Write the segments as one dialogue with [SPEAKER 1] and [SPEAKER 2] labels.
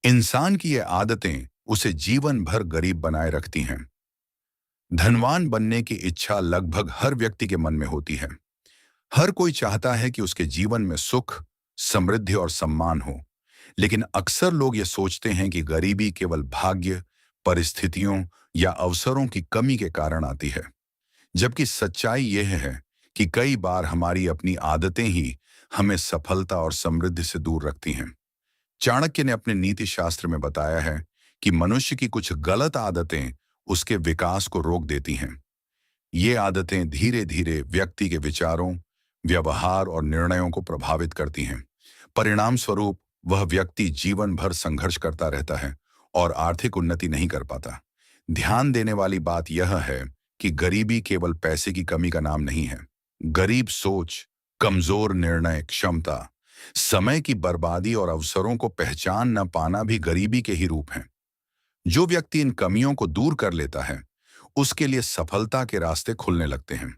[SPEAKER 1] इंसान की ये आदतें उसे जीवन भर गरीब बनाए रखती हैं। धनवान बनने की इच्छा लगभग हर व्यक्ति के मन में होती है। हर कोई चाहता है कि उसके जीवन में सुख, समृद्धि और सम्मान हो। लेकिन अक्सर लोग ये सोचते हैं कि गरीबी केवल भाग्य, परिस्थितियों या अवसरों की कमी के कारण आती है। जबकि सच्चाई यह है कि कई बार हमारी अपनी आदतें ही हमें सफलता और समृद्धि से दूर रखती हैं। चाणक्य ने अपने नीति शास्त्र में बताया है कि मनुष्य की कुछ गलत आदतें उसके विकास को रोक देती हैं। ये आदतें धीरे धीरे व्यक्ति के विचारों, व्यवहार और निर्णयों को प्रभावित करती हैं। परिणाम स्वरूप वह व्यक्ति जीवन भर संघर्ष करता रहता है और आर्थिक उन्नति नहीं कर पाता। ध्यान देने वाली बात यह है कि गरीबी केवल पैसे की कमी का नाम नहीं है। गरीब सोच, कमजोर निर्णय क्षमता, समय की बर्बादी और अवसरों को पहचान न पाना भी गरीबी के ही रूप हैं। जो व्यक्ति इन कमियों को दूर कर लेता है, उसके लिए सफलता के रास्ते खुलने लगते हैं।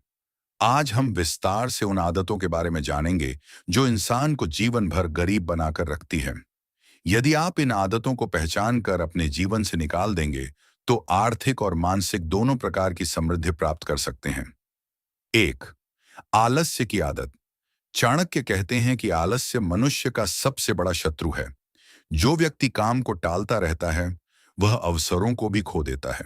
[SPEAKER 1] आज हम विस्तार से उन आदतों के बारे में जानेंगे जो इंसान को जीवन भर गरीब बनाकर रखती है। यदि आप इन आदतों को पहचान कर अपने जीवन से निकाल देंगे, तो आर्थिक और मानसिक दोनों प्रकार की समृद्धि प्राप्त कर सकते हैं। 1. आलस्य की आदत। चाणक्य कहते हैं कि आलस्य मनुष्य का सबसे बड़ा शत्रु है। जो व्यक्ति काम को टालता रहता है, वह अवसरों को भी खो देता है।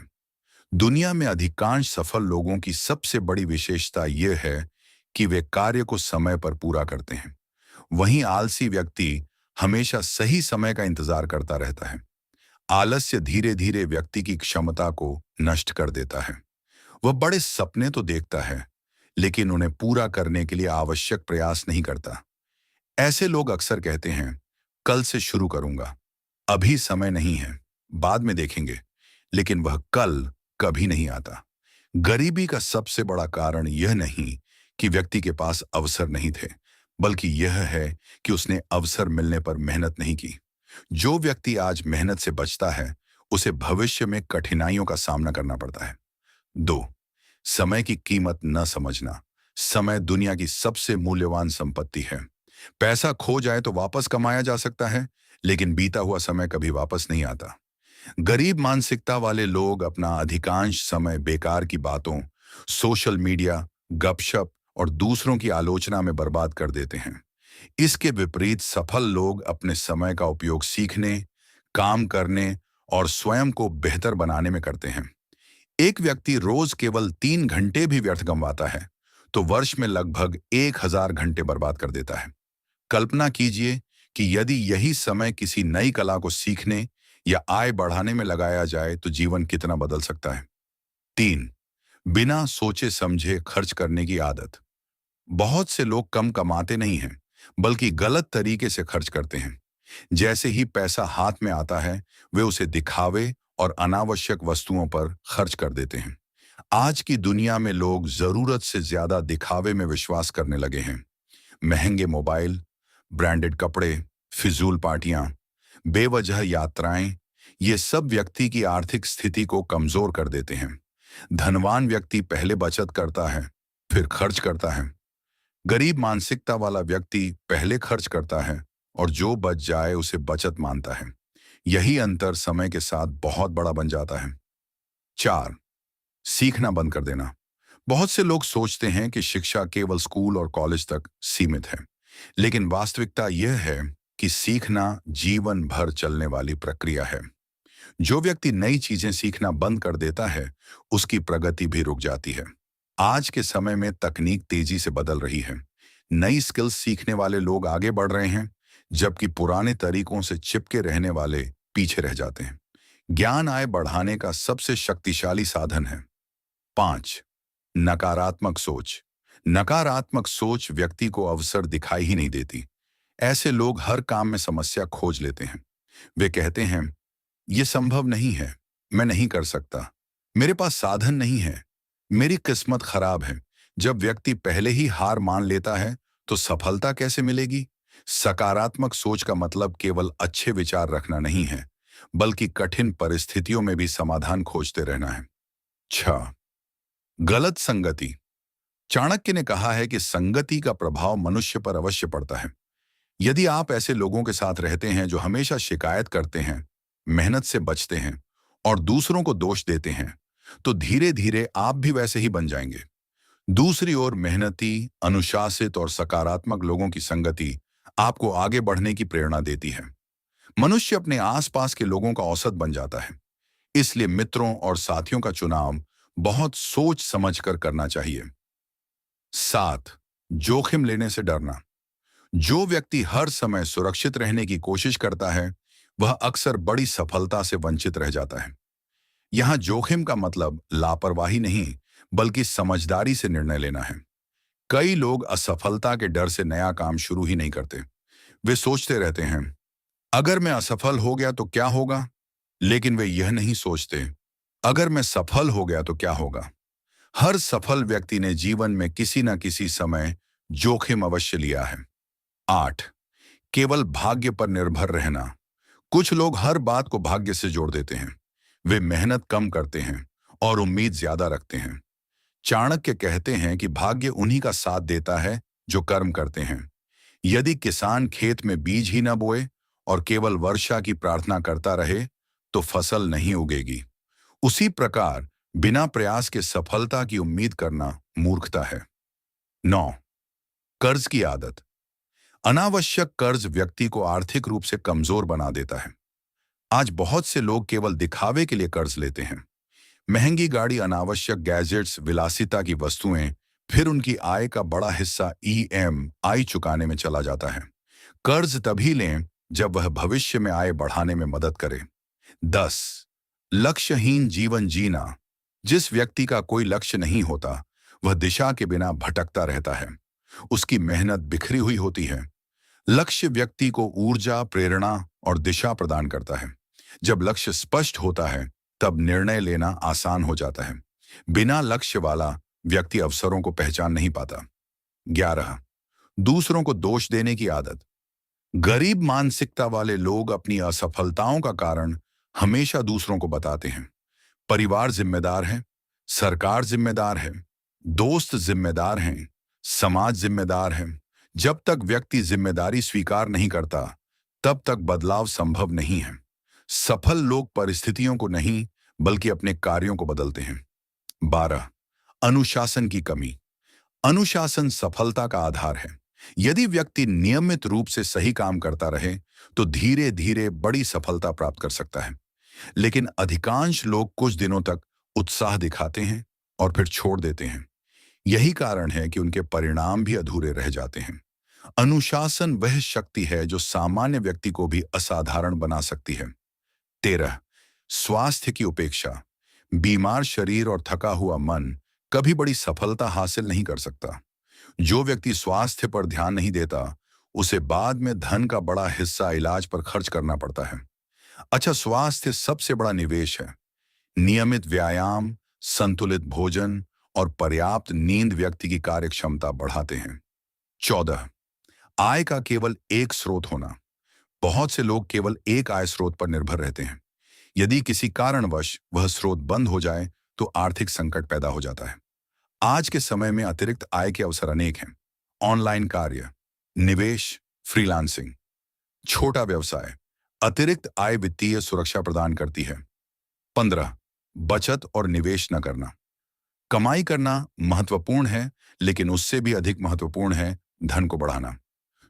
[SPEAKER 1] दुनिया में अधिकांश सफल लोगों की सबसे बड़ी विशेषता यह है कि वे कार्य को समय पर पूरा करते हैं। वहीं आलसी व्यक्ति हमेशा सही समय का इंतजार करता रहता है। आलस्य धीरे धीरे व्यक्ति की क्षमता को नष्ट कर देता है। वह बड़े सपने तो देखता है, लेकिन उन्हें पूरा करने के लिए आवश्यक प्रयास नहीं करता। ऐसे लोग अक्सर कहते हैं, कल से शुरू करूंगा, अभी समय नहीं है, बाद में देखेंगे, लेकिन वह कल कभी नहीं आता। गरीबी का सबसे बड़ा कारण यह नहीं कि व्यक्ति के पास अवसर नहीं थे, बल्कि यह है कि उसने अवसर मिलने पर मेहनत नहीं की। जो व्यक्ति आज मेहनत से बचता है, उसे भविष्य में कठिनाइयों का सामना करना पड़ता है। 2. समय की कीमत न समझना। समय दुनिया की सबसे मूल्यवान संपत्ति है। पैसा खो जाए तो वापस कमाया जा सकता है, लेकिन बीता हुआ समय कभी वापस नहीं आता। गरीब मानसिकता वाले लोग अपना अधिकांश समय बेकार की बातों, सोशल मीडिया, गपशप और दूसरों की आलोचना में बर्बाद कर देते हैं। इसके विपरीत सफल लोग अपने समय का उपयोग सीखने, काम करने और स्वयं को बेहतर बनाने में करते हैं। एक व्यक्ति रोज केवल 3 घंटे भी व्यर्थ गंवाता है, तो वर्ष में लगभग 1000 घंटे बर्बाद कर देता है। कल्पना कीजिए कि यदि यही समय किसी नई कला को सीखने या आय बढ़ाने में लगाया जाए, तो जीवन कितना बदल सकता है। 3. बिना सोचे समझे खर्च करने की आदत। बहुत से लोग कम कमाते नहीं हैं, बल्कि गलत तरीके से खर्च करते हैं। जैसे ही पैसा हाथ में आता है, वे उसे दिखावे और अनावश्यक वस्तुओं पर खर्च कर देते हैं। आज की दुनिया में लोग जरूरत से ज्यादा दिखावे में विश्वास करने लगे हैं। महंगे मोबाइल, ब्रांडेड कपड़े, फिजूल पार्टियां, बेवजह यात्राएं, ये सब व्यक्ति की आर्थिक स्थिति को कमजोर कर देते हैं। धनवान व्यक्ति पहले बचत करता है, फिर खर्च करता है। गरीब मानसिकता वाला व्यक्ति पहले खर्च करता है और जो बच जाए उसे बचत मानता है। यही अंतर समय के साथ बहुत बड़ा बन जाता है। 4. सीखना बंद कर देना। बहुत से लोग सोचते हैं कि शिक्षा केवल स्कूल और कॉलेज तक सीमित है, लेकिन वास्तविकता यह है कि सीखना जीवन भर चलने वाली प्रक्रिया है। जो व्यक्ति नई चीजें सीखना बंद कर देता है, उसकी प्रगति भी रुक जाती है। आज के समय में तकनीक तेजी से बदल रही है। नई स्किल्स सीखने वाले लोग आगे बढ़ रहे हैं, जबकि पुराने तरीकों से चिपके रहने वाले पीछे रह जाते हैं। ज्ञान आय बढ़ाने का सबसे शक्तिशाली साधन है। 5. नकारात्मक सोच। नकारात्मक सोच व्यक्ति को अवसर दिखाई ही नहीं देती। ऐसे लोग हर काम में समस्या खोज लेते हैं। वे कहते हैं, यह संभव नहीं है, मैं नहीं कर सकता, मेरे पास साधन नहीं है, मेरी किस्मत खराब है। जब व्यक्ति पहले ही हार मान लेता है, तो सफलता कैसे मिलेगी? सकारात्मक सोच का मतलब केवल अच्छे विचार रखना नहीं है, बल्कि कठिन परिस्थितियों में भी समाधान खोजते रहना है। 6. गलत संगति। चाणक्य ने कहा है कि संगति का प्रभाव मनुष्य पर अवश्य पड़ता है। यदि आप ऐसे लोगों के साथ रहते हैं जो हमेशा शिकायत करते हैं, मेहनत से बचते हैं और दूसरों को दोष देते हैं, तो धीरे धीरे आप भी वैसे ही बन जाएंगे। दूसरी ओर मेहनती, अनुशासित और सकारात्मक लोगों की संगति आपको आगे बढ़ने की प्रेरणा देती है। मनुष्य अपने आसपास के लोगों का औसत बन जाता है, इसलिए मित्रों और साथियों का चुनाव बहुत सोच समझकर करना चाहिए। 7. जोखिम लेने से डरना। जो व्यक्ति हर समय सुरक्षित रहने की कोशिश करता है, वह अक्सर बड़ी सफलता से वंचित रह जाता है। यहां जोखिम का मतलब लापरवाही नहीं, बल्कि समझदारी से निर्णय लेना है। कई लोग असफलता के डर से नया काम शुरू ही नहीं करते। वे सोचते रहते हैं, अगर मैं असफल हो गया तो क्या होगा? लेकिन वे यह नहीं सोचते, अगर मैं सफल हो गया तो क्या होगा? हर सफल व्यक्ति ने जीवन में किसी न किसी समय जोखिम अवश्य लिया है। 8. केवल भाग्य पर निर्भर रहना। कुछ लोग हर बात को भाग्य से जोड़ देते हैं। वे मेहनत कम करते हैं और उम्मीद ज्यादा रखते हैं। चाणक्य कहते हैं कि भाग्य उन्हीं का साथ देता है जो कर्म करते हैं। यदि किसान खेत में बीज ही न बोए और केवल वर्षा की प्रार्थना करता रहे, तो फसल नहीं उगेगी। उसी प्रकार बिना प्रयास के सफलता की उम्मीद करना मूर्खता है। 9. कर्ज की आदत। अनावश्यक कर्ज व्यक्ति को आर्थिक रूप से कमजोर बना देता है। आज बहुत से लोग केवल दिखावे के लिए कर्ज लेते हैं। महंगी गाड़ी, अनावश्यक गैजेट्स, विलासिता की वस्तुएं, फिर उनकी आय का बड़ा हिस्सा ईएमआई चुकाने में चला जाता है। कर्ज तभी लें जब वह भविष्य में आय बढ़ाने में मदद करे। 10. लक्ष्यहीन जीवन जीना। जिस व्यक्ति का कोई लक्ष्य नहीं होता, वह दिशा के बिना भटकता रहता है। उसकी मेहनत बिखरी हुई होती है। लक्ष्य व्यक्ति को ऊर्जा, प्रेरणा और दिशा प्रदान करता है। जब लक्ष्य स्पष्ट होता है, तब निर्णय लेना आसान हो जाता है। बिना लक्ष्य वाला व्यक्ति अवसरों को पहचान नहीं पाता। 11. दूसरों को दोष देने की आदत। गरीब मानसिकता वाले लोग अपनी असफलताओं का कारण हमेशा दूसरों को बताते हैं। परिवार जिम्मेदार है, सरकार जिम्मेदार है, दोस्त जिम्मेदार हैं, समाज जिम्मेदार है। जब तक व्यक्ति जिम्मेदारी स्वीकार नहीं करता, तब तक बदलाव संभव नहीं है। सफल लोग परिस्थितियों को नहीं, बल्कि अपने कार्यों को बदलते हैं। 12. अनुशासन की कमी। अनुशासन सफलता का आधार है। यदि व्यक्ति नियमित रूप से सही काम करता रहे, तो धीरे धीरे बड़ी सफलता प्राप्त कर सकता है। लेकिन अधिकांश लोग कुछ दिनों तक उत्साह दिखाते हैं और फिर छोड़ देते हैं। यही कारण है कि उनके परिणाम भी अधूरे रह जाते हैं। अनुशासन वह शक्ति है जो सामान्य व्यक्ति को भी असाधारण बना सकती है। 13. स्वास्थ्य की उपेक्षा। बीमार शरीर और थका हुआ मन कभी बड़ी सफलता हासिल नहीं कर सकता। जो व्यक्ति स्वास्थ्य पर ध्यान नहीं देता, उसे बाद में धन का बड़ा हिस्सा इलाज पर खर्च करना पड़ता है। अच्छा स्वास्थ्य सबसे बड़ा निवेश है। नियमित व्यायाम, संतुलित भोजन और पर्याप्त नींद व्यक्ति की कार्यक्षमता बढ़ाते हैं। 14. आय का केवल एक स्रोत होना। बहुत से लोग केवल एक आय स्रोत पर निर्भर रहते हैं। यदि किसी कारणवश वह स्रोत बंद हो जाए, तो आर्थिक संकट पैदा हो जाता है। आज के समय में अतिरिक्त आय के अवसर अनेक हैं। ऑनलाइन कार्य, निवेश, फ्रीलांसिंग, छोटा व्यवसाय। अतिरिक्त आय वित्तीय सुरक्षा प्रदान करती है। 15. बचत और निवेश न करना। कमाई करना महत्वपूर्ण है, लेकिन उससे भी अधिक महत्वपूर्ण है धन को बढ़ाना।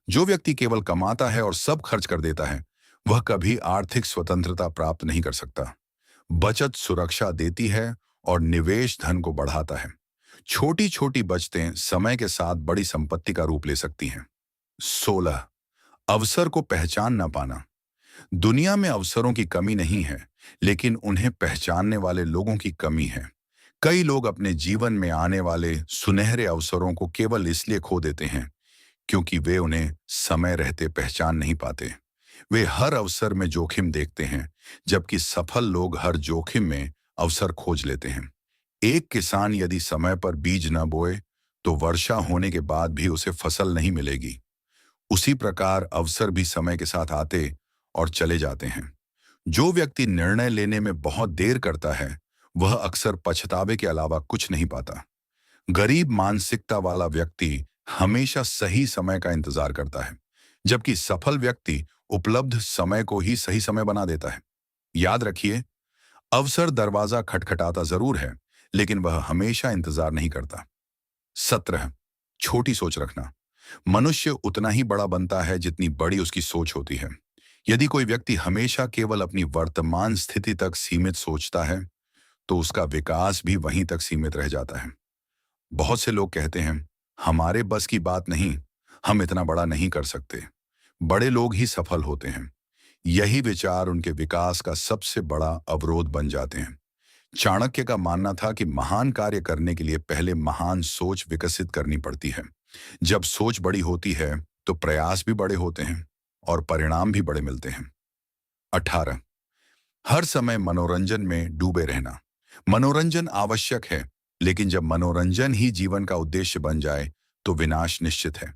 [SPEAKER 1] जो व्यक्ति केवल कमाता है और सब खर्च कर देता है, वह कभी आर्थिक स्वतंत्रता प्राप्त नहीं कर सकता। बचत सुरक्षा देती है और निवेश धन को बढ़ाता है। छोटी छोटी बचतें समय के साथ बड़ी संपत्ति का रूप ले सकती हैं। 16. अवसर को पहचान न पाना। दुनिया में अवसरों की कमी नहीं है, लेकिन उन्हें पहचानने वाले लोगों की कमी है। कई लोग अपने जीवन में आने वाले सुनहरे अवसरों को केवल इसलिए खो देते हैं क्योंकि वे उन्हें समय रहते पहचान नहीं पाते। वे हर अवसर में जोखिम देखते हैं, जबकि सफल लोग हर जोखिम में अवसर खोज लेते हैं। एक किसान यदि समय पर बीज न बोए, तो वर्षा होने के बाद भी उसे फसल नहीं मिलेगी। उसी प्रकार अवसर भी समय के साथ आते और चले जाते हैं। जो व्यक्ति निर्णय लेने में बहुत देर करता है, वह अक्सर पछतावे के अलावा कुछ नहीं पाता। गरीब मानसिकता वाला व्यक्ति हमेशा सही समय का इंतजार करता है, जबकि सफल व्यक्ति उपलब्ध समय को ही सही समय बना देता है। याद रखिए, अवसर दरवाजा खटखटाता जरूर है, लेकिन वह हमेशा इंतजार नहीं करता। 17, छोटी सोच रखना। मनुष्य उतना ही बड़ा बनता है जितनी बड़ी उसकी सोच होती है। यदि कोई व्यक्ति हमेशा केवल अपनी वर्तमान स्थिति तक सीमित सोचता है, तो उसका विकास भी वहीं तक सीमित रह जाता है। बहुत से लोग कहते हैं, हमारे बस की बात नहीं, हम इतना बड़ा नहीं कर सकते। बड़े लोग ही सफल होते हैं। यही विचार उनके विकास का सबसे बड़ा अवरोध बन जाते हैं। चाणक्य का मानना था कि महान कार्य करने के लिए पहले महान सोच विकसित करनी पड़ती है। जब सोच बड़ी होती है, तो प्रयास भी बड़े होते हैं और परिणाम भी बड़े मिलते हैं। 18, हर समय मनोरंजन में डूबे रहना। मनोरंजन आवश्यक है, लेकिन जब मनोरंजन ही जीवन का उद्देश्य बन जाए, तो विनाश निश्चित है।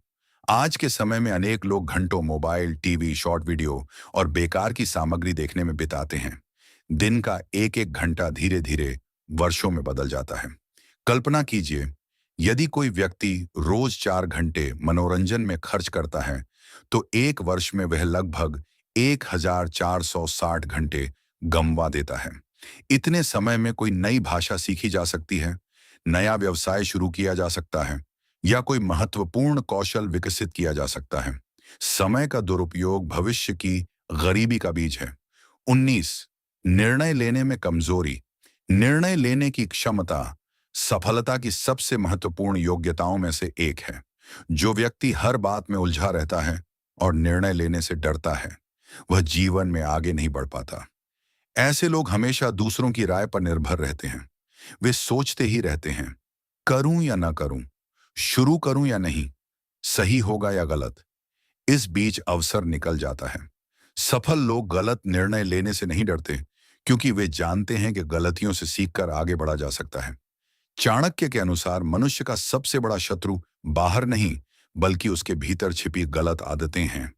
[SPEAKER 1] आज के समय में अनेक लोग घंटों मोबाइल, टीवी, शॉर्ट वीडियो और बेकार की सामग्री देखने में बिताते हैं। दिन का एक एक घंटा धीरे धीरे वर्षों में बदल जाता है। कल्पना कीजिए, यदि कोई व्यक्ति रोज 4 घंटे मनोरंजन में खर्च करता है, तो एक वर्ष में वह लगभग 1460 घंटे गंवा देता है। इतने समय में कोई नई भाषा सीखी जा सकती है, नया व्यवसाय शुरू किया जा सकता है, या कोई महत्वपूर्ण कौशल विकसित किया जा सकता है। समय का दुरुपयोग भविष्य की गरीबी का बीज है। 19, निर्णय लेने में कमजोरी। निर्णय लेने की क्षमता सफलता की सबसे महत्वपूर्ण योग्यताओं में से एक है। जो व्यक्ति हर बात में उलझा रहता है और निर्णय लेने से डरता है, वह जीवन में आगे नहीं बढ़ पाता। ऐसे लोग हमेशा दूसरों की राय पर निर्भर रहते हैं। वे सोचते ही रहते हैं, करूं या ना करूं, शुरू करूं या नहीं, सही होगा या गलत। इस बीच अवसर निकल जाता है। सफल लोग गलत निर्णय लेने से नहीं डरते, क्योंकि वे जानते हैं कि गलतियों से सीखकर आगे बढ़ा जा सकता है। चाणक्य के अनुसार मनुष्य का सबसे बड़ा शत्रु बाहर नहीं, बल्कि उसके भीतर छिपी गलत आदतें हैं।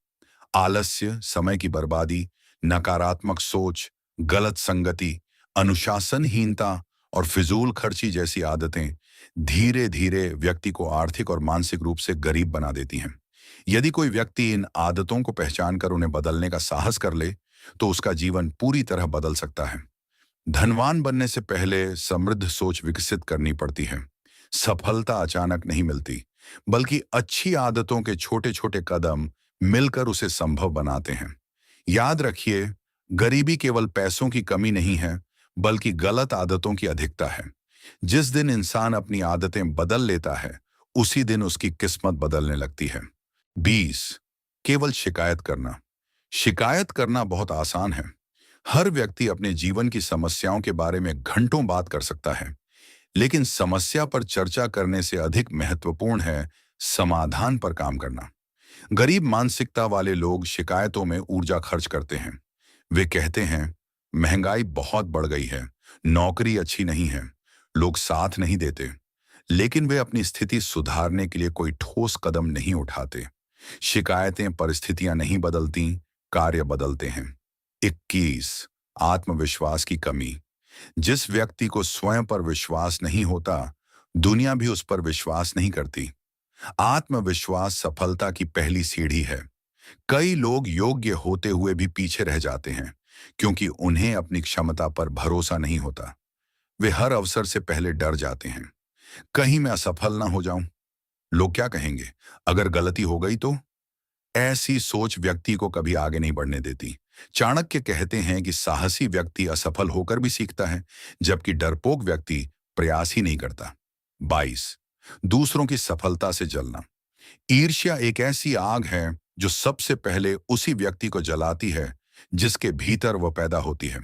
[SPEAKER 1] आलस्य, समय की बर्बादी, नकारात्मक सोच, गलत संगति, अनुशासनहीनता और फिजूल खर्ची जैसी आदतें धीरे धीरे व्यक्ति को आर्थिक और मानसिक रूप से गरीब बना देती हैं। यदि कोई व्यक्ति इन आदतों को पहचानकर उन्हें बदलने का साहस कर ले, तो उसका जीवन पूरी तरह बदल सकता है। धनवान बनने से पहले समृद्ध सोच विकसित करनी पड़ती है। सफलता अचानक नहीं मिलती, बल्कि अच्छी आदतों के छोटे छोटे कदम मिलकर उसे संभव बनाते हैं। याद रखिए, गरीबी केवल पैसों की कमी नहीं है, बल्कि गलत आदतों की अधिकता है। जिस दिन इंसान अपनी आदतें बदल लेता है, उसी दिन उसकी किस्मत बदलने लगती है। 20, केवल शिकायत करना। शिकायत करना बहुत आसान है। हर व्यक्ति अपने जीवन की समस्याओं के बारे में घंटों बात कर सकता है, लेकिन समस्या पर चर्चा करने से अधिक महत्वपूर्ण है समाधान पर काम करना। गरीब मानसिकता वाले लोग शिकायतों में ऊर्जा खर्च करते हैं। वे कहते हैं, महंगाई बहुत बढ़ गई है, नौकरी अच्छी नहीं है, लोग साथ नहीं देते, लेकिन वे अपनी स्थिति सुधारने के लिए कोई ठोस कदम नहीं उठाते। शिकायतें परिस्थितियां नहीं बदलती, कार्य बदलते हैं। 21, आत्मविश्वास की कमी। जिस व्यक्ति को स्वयं पर विश्वास नहीं होता, दुनिया भी उस पर विश्वास नहीं करती। आत्मविश्वास सफलता की पहली सीढ़ी है। कई लोग योग्य होते हुए भी पीछे रह जाते हैं, क्योंकि उन्हें अपनी क्षमता पर भरोसा नहीं होता। वे हर अवसर से पहले डर जाते हैं, कहीं मैं असफल ना हो जाऊं, लोग क्या कहेंगे, अगर गलती हो गई तो। ऐसी सोच व्यक्ति को कभी आगे नहीं बढ़ने देती। चाणक्य कहते हैं कि साहसी व्यक्ति असफल होकर भी सीखता है, जबकि डरपोक व्यक्ति प्रयास ही नहीं करता। 22, दूसरों की सफलता से जलना। ईर्ष्या एक ऐसी आग है जो सबसे पहले उसी व्यक्ति को जलाती है जिसके भीतर वह पैदा होती है।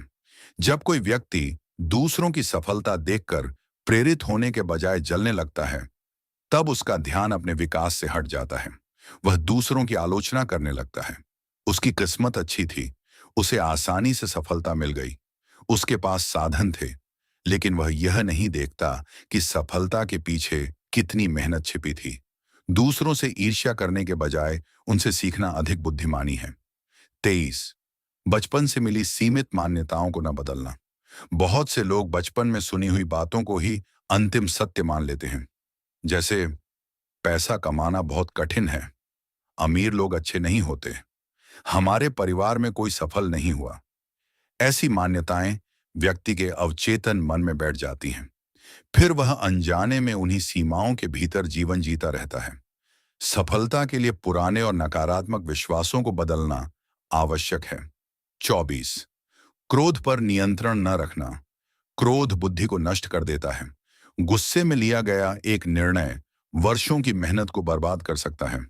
[SPEAKER 1] जब कोई व्यक्ति दूसरों की सफलता देखकर प्रेरित होने के बजाय जलने लगता है, तब उसका ध्यान अपने विकास से हट जाता है। वह दूसरों की आलोचना करने लगता है। उसकी किस्मत अच्छी थी, उसे आसानी से सफलता मिल गई, उसके पास साधन थे, लेकिन वह यह नहीं देखता कि सफलता के पीछे कितनी मेहनत छिपी थी। दूसरों से ईर्ष्या करने के बजाय उनसे सीखना अधिक बुद्धिमानी है। 23, बचपन से मिली सीमित मान्यताओं को न बदलना। बहुत से लोग बचपन में सुनी हुई बातों को ही अंतिम सत्य मान लेते हैं, जैसे पैसा कमाना बहुत कठिन है, अमीर लोग अच्छे नहीं होते, हमारे परिवार में कोई सफल नहीं हुआ। ऐसी मान्यताएं व्यक्ति के अवचेतन मन में बैठ जाती हैं। फिर वह अनजाने में उन्हीं सीमाओं के भीतर जीवन जीता रहता है। सफलता के लिए पुराने और नकारात्मक विश्वासों को बदलना आवश्यक है। 24। क्रोध पर नियंत्रण न रखना। क्रोध बुद्धि को नष्ट कर देता है। गुस्से में लिया गया एक निर्णय वर्षों की मेहनत को बर्बाद कर सकता है।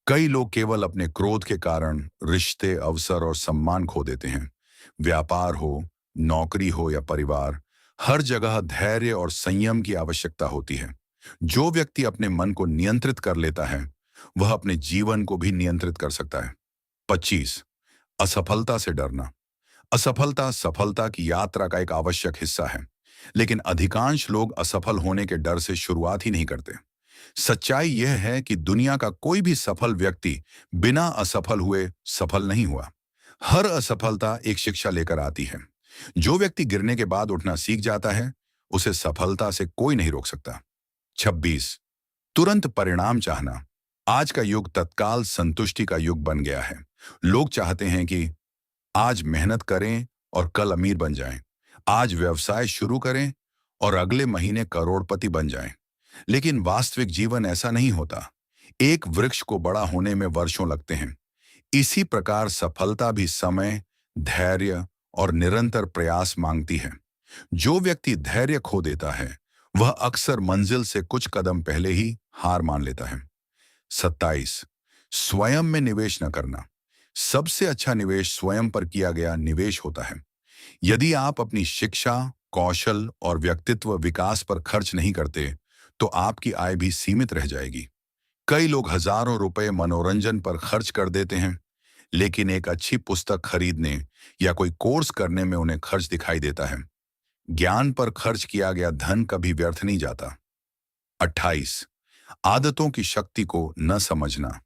[SPEAKER 1] कई लोग केवल अपने क्रोध के कारण रिश्ते, अवसर और सम्मान खो देते हैं। व्यापार हो, नौकरी हो या परिवार, हर जगह धैर्य और संयम की आवश्यकता होती है। जो व्यक्ति अपने मन को नियंत्रित कर लेता है, वह अपने जीवन को भी नियंत्रित कर सकता है। 25। असफलता से डरना। असफलता सफलता की यात्रा का एक आवश्यक हिस्सा है, लेकिन अधिकांश लोग असफल होने के डर से शुरुआत ही नहीं करते। सच्चाई यह है कि दुनिया का कोई भी सफल व्यक्ति बिना असफल हुए सफल नहीं हुआ। हर असफलता एक शिक्षा लेकर आती है। जो व्यक्ति गिरने के बाद उठना सीख जाता है, उसे सफलता से कोई नहीं रोक सकता। 26। तुरंत परिणाम चाहना। आज का युग तत्काल संतुष्टि का युग बन गया है। लोग चाहते हैं कि आज मेहनत करें और कल अमीर बन जाएं। आज व्यवसाय शुरू करें और अगले महीने करोड़पति बन जाएं। लेकिन वास्तविक जीवन ऐसा नहीं होता। एक वृक्ष को बड़ा होने में वर्षों लगते हैं। इसी प्रकार सफलता भी समय, धैर्य और निरंतर प्रयास मांगती है। जो व्यक्ति धैर्य खो देता है, वह अक्सर मंजिल से कुछ कदम पहले ही हार मान लेता है। 27। स्वयं में निवेश न करना। सबसे अच्छा निवेश स्वयं पर किया गया निवेश होता है। यदि आप अपनी शिक्षा, कौशल और व्यक्तित्व विकास पर खर्च नहीं करते, तो आपकी आय भी सीमित रह जाएगी। कई लोग हजारों रुपए मनोरंजन पर खर्च कर देते हैं, लेकिन एक अच्छी पुस्तक खरीदने या कोई कोर्स करने में उन्हें खर्च दिखाई देता है। ज्ञान पर खर्च किया गया धन कभी व्यर्थ नहीं जाता। 28। आदतों की शक्ति को न समझना।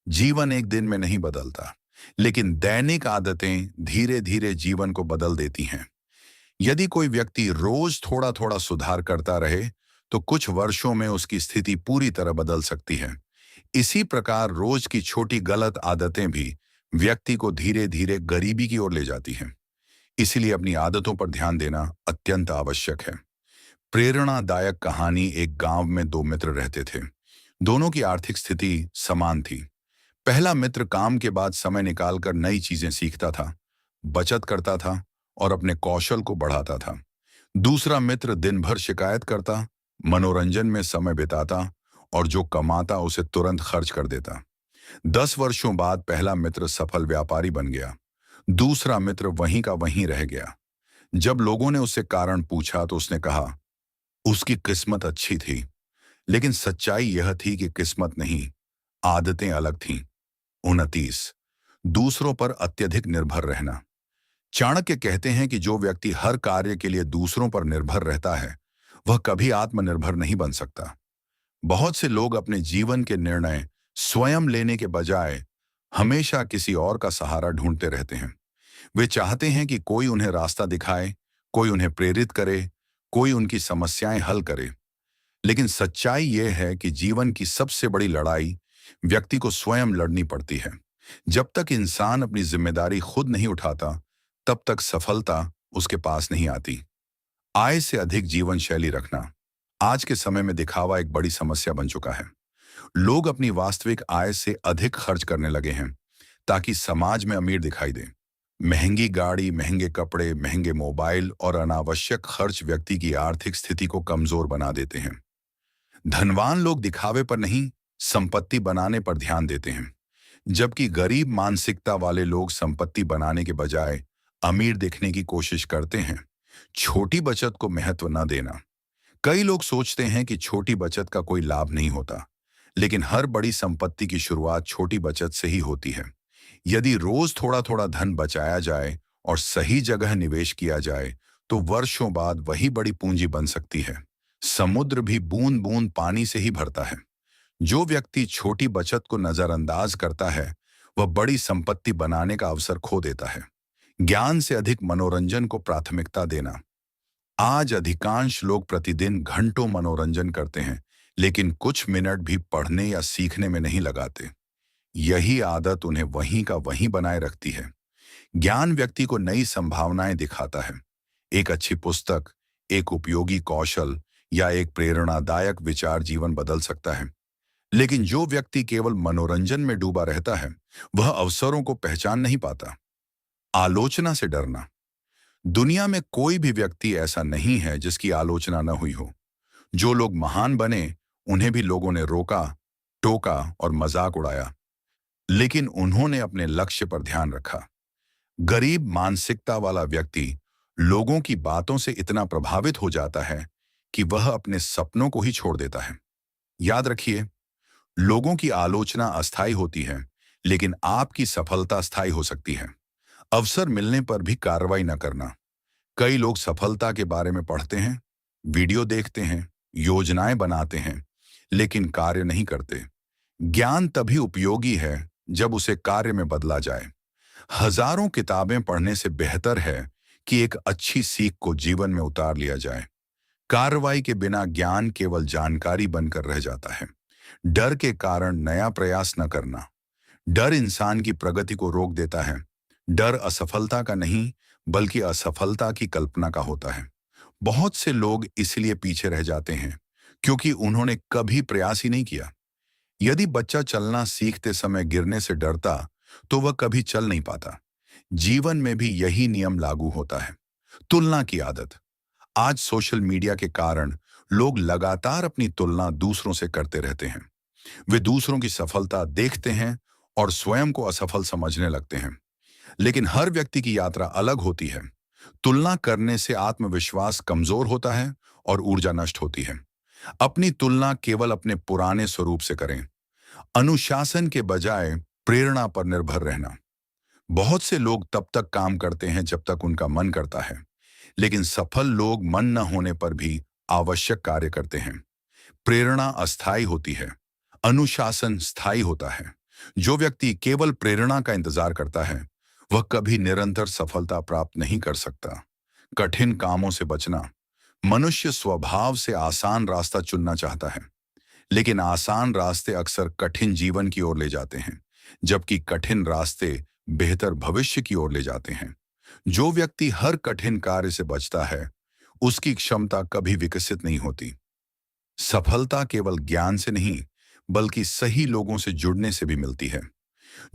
[SPEAKER 1] जीवन एक दिन में नहीं बदलता, लेकिन दैनिक आदतें धीरे धीरे जीवन को बदल देती हैं। यदि कोई व्यक्ति रोज थोड़ा थोड़ा सुधार करता रहे, तो कुछ वर्षों में उसकी स्थिति पूरी तरह बदल सकती है। इसी प्रकार रोज की छोटी गलत आदतें भी व्यक्ति को धीरे धीरे गरीबी की ओर ले जाती हैं। इसीलिए अपनी आदतों पर ध्यान देना अत्यंत आवश्यक है। प्रेरणादायक कहानी। एक गांव में दो मित्र रहते थे। दोनों की आर्थिक स्थिति समान थी। पहला मित्र काम के बाद समय निकालकर नई चीजें सीखता था, बचत करता था और अपने कौशल को बढ़ाता था। दूसरा मित्र दिन भर शिकायत करता, मनोरंजन में समय बिताता और जो कमाता उसे तुरंत खर्च कर देता। 10 वर्षों बाद पहला मित्र सफल व्यापारी बन गया। दूसरा मित्र वहीं का वहीं रह गया। जब लोगों ने उससे कारण पूछा तो उसने कहा, उसकी किस्मत अच्छी थी। लेकिन सच्चाई यह थी कि किस्मत नहीं, आदतें अलग थीं। 29। दूसरों पर अत्यधिक निर्भर रहना। चाणक्य कहते हैं कि जो व्यक्ति हर कार्य के लिए दूसरों पर निर्भर रहता है, वह कभी आत्मनिर्भर नहीं बन सकता। बहुत से लोग अपने जीवन के निर्णय स्वयं लेने के बजाय हमेशा किसी और का सहारा ढूंढते रहते हैं। वे चाहते हैं कि कोई उन्हें रास्ता दिखाए, कोई उन्हें प्रेरित करे, कोई उनकी समस्याएं हल करे। लेकिन सच्चाई यह है कि जीवन की सबसे बड़ी लड़ाई व्यक्ति को स्वयं लड़नी पड़ती है। जब तक इंसान अपनी जिम्मेदारी खुद नहीं उठाता, तब तक सफलता उसके पास नहीं आती। आय से अधिक जीवन शैली रखना। आज के समय में दिखावा एक बड़ी समस्या बन चुका है। लोग अपनी वास्तविक आय से अधिक खर्च करने लगे हैं ताकि समाज में अमीर दिखाई दे। महंगी गाड़ी, महंगे कपड़े, महंगे मोबाइल और अनावश्यक खर्च व्यक्ति की आर्थिक स्थिति को कमजोर बना देते हैं। धनवान लोग दिखावे पर नहीं, संपत्ति बनाने पर ध्यान देते हैं, जबकि गरीब मानसिकता वाले लोग संपत्ति बनाने के बजाय अमीर दिखने की कोशिश करते हैं। छोटी बचत को महत्व न देना। कई लोग सोचते हैं कि छोटी बचत का कोई लाभ नहीं होता, लेकिन हर बड़ी संपत्ति की शुरुआत छोटी बचत से ही होती है। यदि रोज थोड़ा थोड़ा धन बचाया जाए और सही जगह निवेश किया जाए, तो वर्षों बाद वही बड़ी पूंजी बन सकती है। समुद्र भी बूंद बूंद पानी से ही भरता है। जो व्यक्ति छोटी बचत को नजरअंदाज करता है, वह बड़ी संपत्ति बनाने का अवसर खो देता है। ज्ञान से अधिक मनोरंजन को प्राथमिकता देना। आज अधिकांश लोग प्रतिदिन घंटों मनोरंजन करते हैं, लेकिन कुछ मिनट भी पढ़ने या सीखने में नहीं लगाते। यही आदत उन्हें वहीं का वहीं बनाए रखती है। ज्ञान व्यक्ति को नई संभावनाएं दिखाता है। एक अच्छी पुस्तक, एक उपयोगी कौशल या एक प्रेरणादायक विचार जीवन बदल सकता है। लेकिन जो व्यक्ति केवल मनोरंजन में डूबा रहता है, वह अवसरों को पहचान नहीं पाता। आलोचना से डरना। दुनिया में कोई भी व्यक्ति ऐसा नहीं है जिसकी आलोचना न हुई हो। जो लोग महान बने, उन्हें भी लोगों ने रोका, टोका और मजाक उड़ाया, लेकिन उन्होंने अपने लक्ष्य पर ध्यान रखा। गरीब मानसिकता वाला व्यक्ति लोगों की बातों से इतना प्रभावित हो जाता है कि वह अपने सपनों को ही छोड़ देता है। याद रखिए, लोगों की आलोचना अस्थायी होती है, लेकिन आपकी सफलता स्थायी हो सकती है। अवसर मिलने पर भी कार्रवाई न करना। कई लोग सफलता के बारे में पढ़ते हैं, वीडियो देखते हैं, योजनाएं बनाते हैं, लेकिन कार्य नहीं करते। ज्ञान तभी उपयोगी है जब उसे कार्य में बदला जाए। हजारों किताबें पढ़ने से बेहतर है कि एक अच्छी सीख को जीवन में उतार लिया जाए। कार्रवाई के बिना ज्ञान केवल जानकारी बनकर रह जाता है। डर के कारण नया प्रयास न करना। डर इंसान की प्रगति को रोक देता है। डर असफलता का नहीं, बल्कि असफलता की कल्पना का होता है। बहुत से लोग इसलिए पीछे रह जाते हैं क्योंकि उन्होंने कभी प्रयास ही नहीं किया। यदि बच्चा चलना सीखते समय गिरने से डरता, तो वह कभी चल नहीं पाता। जीवन में भी यही नियम लागू होता है। तुलना की आदत। आज सोशल मीडिया के कारण लोग लगातार अपनी तुलना दूसरों से करते रहते हैं। वे दूसरों की सफलता देखते हैं और स्वयं को असफल समझने लगते हैं। लेकिन हर व्यक्ति की यात्रा अलग होती है। तुलना करने से आत्मविश्वास कमजोर होता है और ऊर्जा नष्ट होती है। अपनी तुलना केवल अपने पुराने स्वरूप से करें। अनुशासन के बजाय प्रेरणा पर निर्भर रहना। बहुत से लोग तब तक काम करते हैं जब तक उनका मन करता है, लेकिन सफल लोग मन न होने पर भी आवश्यक कार्य करते हैं। प्रेरणा अस्थायी होती है, अनुशासन स्थायी होता है। जो व्यक्ति केवल प्रेरणा का इंतजार करता है, वह कभी निरंतर सफलता प्राप्त नहीं कर सकता। कठिन कामों से बचना। मनुष्य स्वभाव से आसान रास्ता चुनना चाहता है, लेकिन आसान रास्ते अक्सर कठिन जीवन की ओर ले जाते हैं, जबकि कठिन रास्ते बेहतर भविष्य की ओर ले जाते हैं। जो व्यक्ति हर कठिन कार्य से बचता है, उसकी क्षमता कभी विकसित नहीं होती। सफलता केवल ज्ञान से नहीं, बल्कि सही लोगों से जुड़ने से भी मिलती है।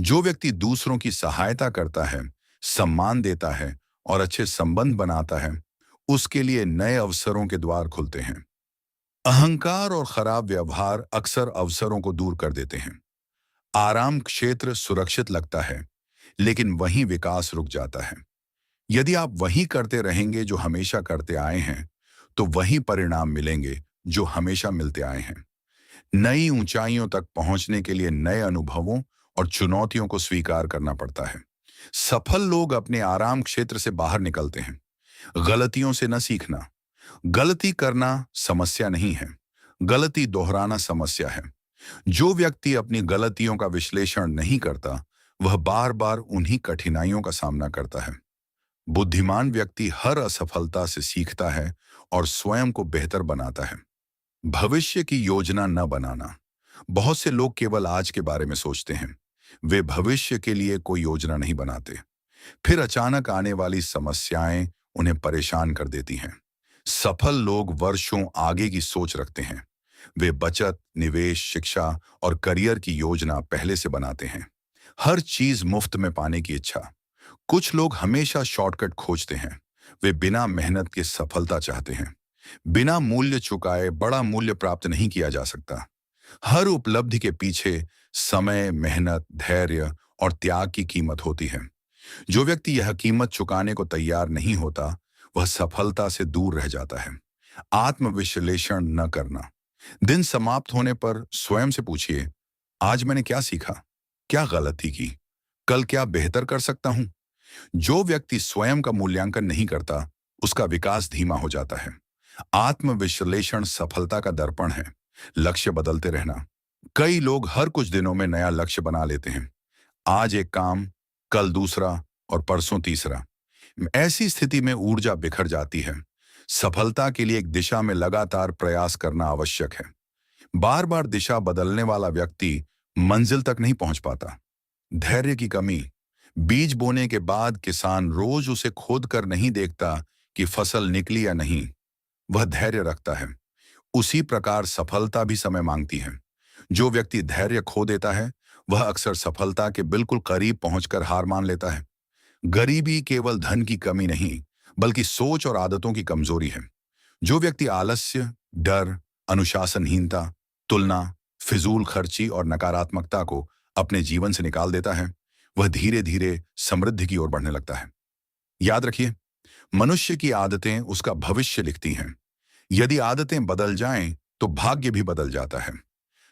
[SPEAKER 1] जो व्यक्ति दूसरों की सहायता करता है, सम्मान देता है और अच्छे संबंध बनाता है, उसके लिए नए अवसरों के द्वार खुलते हैं। अहंकार और खराब व्यवहार अक्सर अवसरों को दूर कर देते हैं। आराम क्षेत्र सुरक्षित लगता है, लेकिन वहीं विकास रुक जाता है। यदि आप वही करते रहेंगे जो हमेशा करते आए हैं, तो वही परिणाम मिलेंगे जो हमेशा मिलते आए हैं। नई ऊंचाइयों तक पहुंचने के लिए नए अनुभवों और चुनौतियों को स्वीकार करना पड़ता है। सफल लोग अपने आराम क्षेत्र से बाहर निकलते हैं। गलतियों से न सीखना। गलती करना समस्या नहीं है, गलती दोहराना समस्या है। जो व्यक्ति अपनी गलतियों का विश्लेषण नहीं करता, वह बार बार उन्हीं कठिनाइयों का सामना करता है। बुद्धिमान व्यक्ति हर असफलता से सीखता है और स्वयं को बेहतर बनाता है। भविष्य की योजना न बनाना। बहुत से लोग केवल आज के बारे में सोचते हैं, वे भविष्य के लिए कोई योजना नहीं बनाते। फिर अचानक आने वाली समस्याएं उन्हें परेशान कर देती हैं। सफल लोग वर्षों आगे की सोच रखते हैं। वे बचत, निवेश, शिक्षा और करियर की योजना पहले से बनाते हैं। हर चीज मुफ्त में पाने की इच्छा। कुछ लोग हमेशा शॉर्टकट खोजते हैं। वे बिना मेहनत के सफलता चाहते हैं। बिना मूल्य चुकाए बड़ा मूल्य प्राप्त नहीं किया जा सकता। हर उपलब्धि के पीछे समय, मेहनत, धैर्य और त्याग की कीमत होती है। जो व्यक्ति यह कीमत चुकाने को तैयार नहीं होता, वह सफलता से दूर रह जाता है। आत्मविश्लेषण न करना। दिन समाप्त होने पर स्वयं से पूछिए, आज मैंने क्या सीखा, क्या गलती की, कल क्या बेहतर कर सकता हूं। जो व्यक्ति स्वयं का मूल्यांकन नहीं करता, उसका विकास धीमा हो जाता है। आत्मविश्लेषण सफलता का दर्पण है। लक्ष्य बदलते रहना। कई लोग हर कुछ दिनों में नया लक्ष्य बना लेते हैं। आज एक काम, कल दूसरा और परसों तीसरा। ऐसी स्थिति में ऊर्जा बिखर जाती है। सफलता के लिए एक दिशा में लगातार प्रयास करना आवश्यक है। बार बार दिशा बदलने वाला व्यक्ति मंजिल तक नहीं पहुंच पाता। धैर्य की कमी। बीज बोने के बाद किसान रोज उसे खोद कर नहीं देखता कि फसल निकली या नहीं। वह धैर्य रखता है। उसी प्रकार सफलता भी समय मांगती है। जो व्यक्ति धैर्य खो देता है, वह अक्सर सफलता के बिल्कुल करीब पहुंचकर हार मान लेता है। गरीबी केवल धन की कमी नहीं, बल्कि सोच और आदतों की कमजोरी है। जो व्यक्ति आलस्य, डर, अनुशासनहीनता, तुलना, फिजूल खर्ची और नकारात्मकता को अपने जीवन से निकाल देता है, वह धीरे धीरे समृद्धि की ओर बढ़ने लगता है। याद रखिए, मनुष्य की आदतें उसका भविष्य लिखती हैं। यदि आदतें बदल जाएं, तो भाग्य भी बदल जाता है।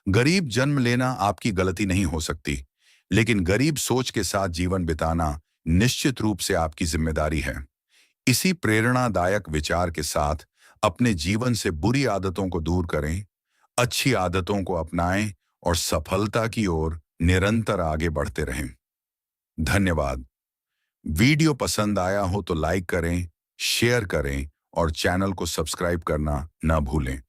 [SPEAKER 1] गरीब जन्म लेना आपकी गलती नहीं हो सकती, लेकिन गरीब सोच के साथ जीवन बिताना निश्चित रूप से आपकी जिम्मेदारी है। इसी प्रेरणादायक विचार के साथ अपने जीवन से बुरी आदतों को दूर करें, अच्छी आदतों को अपनाएं और सफलता की ओर निरंतर आगे बढ़ते रहें। धन्यवाद। वीडियो पसंद आया हो तो लाइक करें, शेयर करें और चैनल को सब्सक्राइब करना न भूलें।